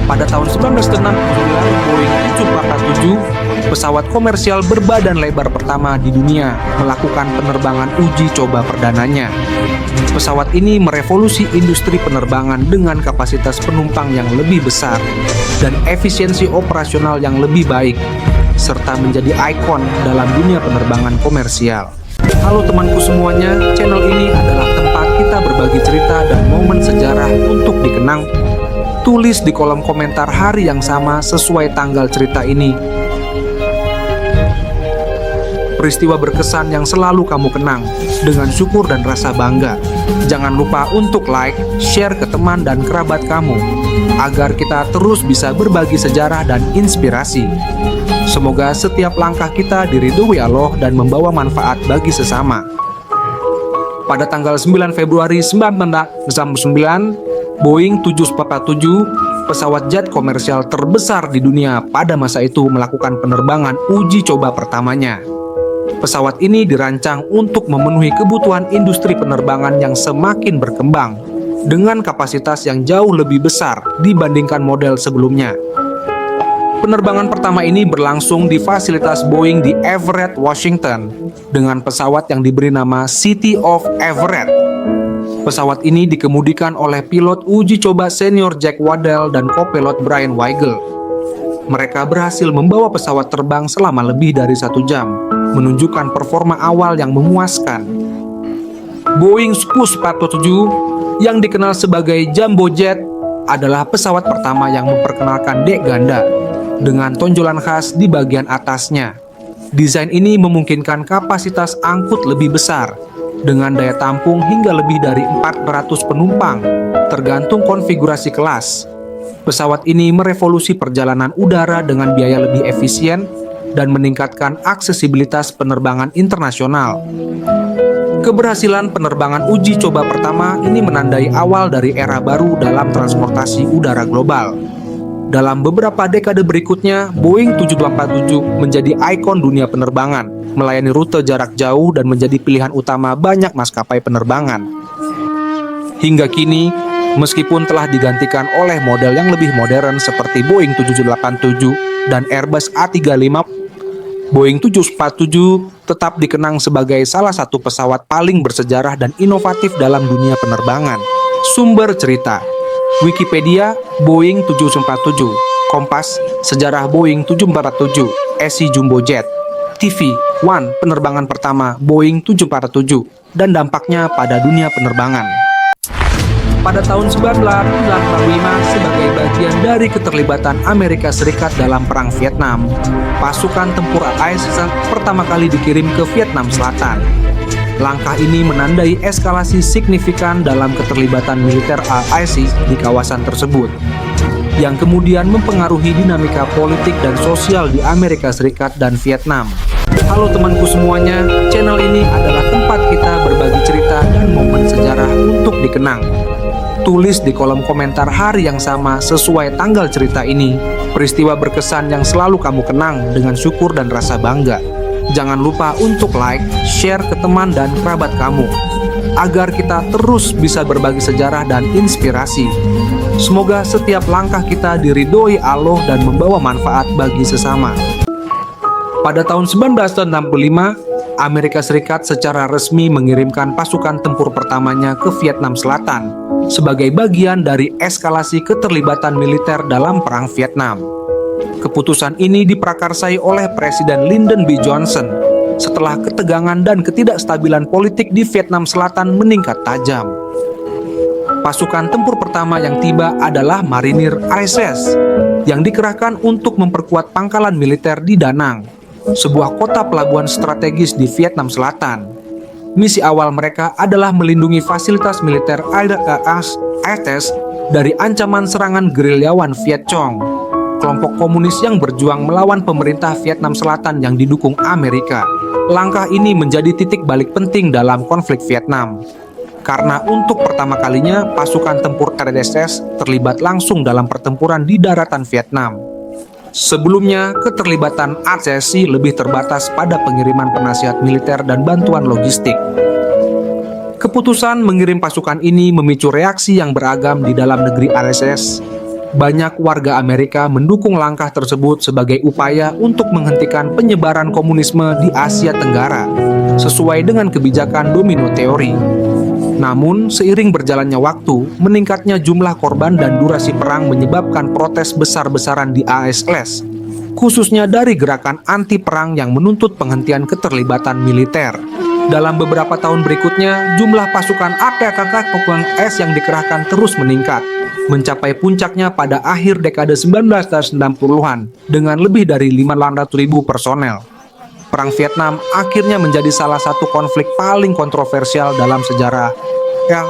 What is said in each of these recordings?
Pada tahun 1969, Boeing 747, pesawat komersial berbadan lebar pertama di dunia, melakukan penerbangan uji coba perdananya. Pesawat ini merevolusi industri penerbangan dengan kapasitas penumpang yang lebih besar dan efisiensi operasional yang lebih baik, serta menjadi ikon dalam dunia penerbangan komersial. Halo temanku semuanya, channel ini adalah tempat kita berbagi cerita dan momen sejarah untuk dikenang. Tulis di kolom komentar hari yang sama sesuai tanggal cerita ini. Peristiwa berkesan yang selalu kamu kenang dengan syukur dan rasa bangga. Jangan lupa untuk like, share ke teman dan kerabat kamu agar kita terus bisa berbagi sejarah dan inspirasi. Semoga setiap langkah kita diridhoi Allah dan membawa manfaat bagi sesama. Pada tanggal 9 Februari 1969, Boeing 747, pesawat jet komersial terbesar di dunia pada masa itu, melakukan penerbangan uji coba pertamanya. Pesawat ini dirancang untuk memenuhi kebutuhan industri penerbangan yang semakin berkembang dengan kapasitas yang jauh lebih besar dibandingkan model sebelumnya. Penerbangan pertama ini berlangsung di fasilitas Boeing di Everett, Washington, dengan pesawat yang diberi nama City of Everett. Pesawat ini dikemudikan oleh pilot uji coba senior Jack Waddell dan kopilot Brian Weigel. Mereka berhasil membawa pesawat terbang selama lebih dari 1 jam, menunjukkan performa awal yang memuaskan. Boeing 747, yang dikenal sebagai Jumbo Jet, adalah pesawat pertama yang memperkenalkan dek ganda dengan tonjolan khas di bagian atasnya. Desain ini memungkinkan kapasitas angkut lebih besar dengan daya tampung hingga lebih dari 400 penumpang, tergantung konfigurasi kelas. Pesawat ini merevolusi perjalanan udara dengan biaya lebih efisien dan meningkatkan aksesibilitas penerbangan internasional. Keberhasilan penerbangan uji coba pertama ini menandai awal dari era baru dalam transportasi udara global. Dalam beberapa dekade berikutnya, Boeing 787 menjadi ikon dunia penerbangan, melayani rute jarak jauh dan menjadi pilihan utama banyak maskapai penerbangan. Hingga kini, meskipun telah digantikan oleh model yang lebih modern seperti Boeing 787 dan Airbus A350, Boeing 747 tetap dikenang sebagai salah satu pesawat paling bersejarah dan inovatif dalam dunia penerbangan. Sumber cerita: Wikipedia, Boeing 747, Kompas, Sejarah Boeing 747, SI Jumbo Jet, TV One, penerbangan pertama Boeing 747, dan dampaknya pada dunia penerbangan. Pada tahun 1945, sebagai bagian dari keterlibatan Amerika Serikat dalam Perang Vietnam, pasukan tempur AS pertama kali dikirim ke Vietnam Selatan. Langkah ini menandai eskalasi signifikan dalam keterlibatan militer AIC di kawasan tersebut, yang kemudian mempengaruhi dinamika politik dan sosial di Amerika Serikat dan Vietnam. Halo temanku semuanya, channel ini adalah tempat kita berbagi cerita dan momen sejarah untuk dikenang. Tulis di kolom komentar hari yang sama sesuai tanggal cerita ini, peristiwa berkesan yang selalu kamu kenang dengan syukur dan rasa bangga. Jangan lupa untuk like, share ke teman dan kerabat kamu, agar kita terus bisa berbagi sejarah dan inspirasi. Semoga setiap langkah kita diridhoi Allah dan membawa manfaat bagi sesama. Pada tahun 1965, Amerika Serikat secara resmi mengirimkan pasukan tempur pertamanya ke Vietnam Selatan sebagai bagian dari eskalasi keterlibatan militer dalam Perang Vietnam. Keputusan ini diprakarsai oleh Presiden Lyndon B. Johnson setelah ketegangan dan ketidakstabilan politik di Vietnam Selatan meningkat tajam. Pasukan tempur pertama yang tiba adalah Marinir RSS yang dikerahkan untuk memperkuat pangkalan militer di Da Nang, sebuah kota pelabuhan strategis di Vietnam Selatan. Misi awal mereka adalah melindungi fasilitas militer AIS dari ancaman serangan gerilyawan Viet Cong, kelompok komunis yang berjuang melawan pemerintah Vietnam Selatan yang didukung Amerika. Langkah ini menjadi titik balik penting dalam konflik Vietnam, karena untuk pertama kalinya pasukan tempur RSS terlibat langsung dalam pertempuran di daratan Vietnam. Sebelumnya, keterlibatan ASESI lebih terbatas pada pengiriman penasihat militer dan bantuan logistik. Keputusan mengirim pasukan ini memicu reaksi yang beragam di dalam negeri RSS, Banyak warga Amerika mendukung langkah tersebut sebagai upaya untuk menghentikan penyebaran komunisme di Asia Tenggara, sesuai dengan kebijakan domino teori. Namun, seiring berjalannya waktu, meningkatnya jumlah korban dan durasi perang menyebabkan protes besar-besaran di ASLS, khususnya dari gerakan anti-perang yang menuntut penghentian keterlibatan militer. Dalam beberapa tahun berikutnya, jumlah pasukan APK yang dikerahkan terus meningkat, mencapai puncaknya pada akhir dekade 1990-an dengan lebih dari 500.000 personel. Perang Vietnam akhirnya menjadi salah satu konflik paling kontroversial dalam sejarah yang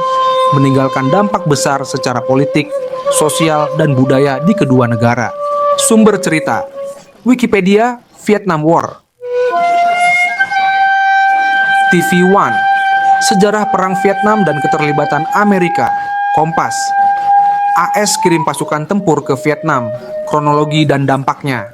meninggalkan dampak besar secara politik, sosial, dan budaya di kedua negara. Sumber cerita: Wikipedia, Vietnam War. TV One, Sejarah Perang Vietnam dan Keterlibatan Amerika. Kompas, AS kirim pasukan tempur ke Vietnam, kronologi dan dampaknya.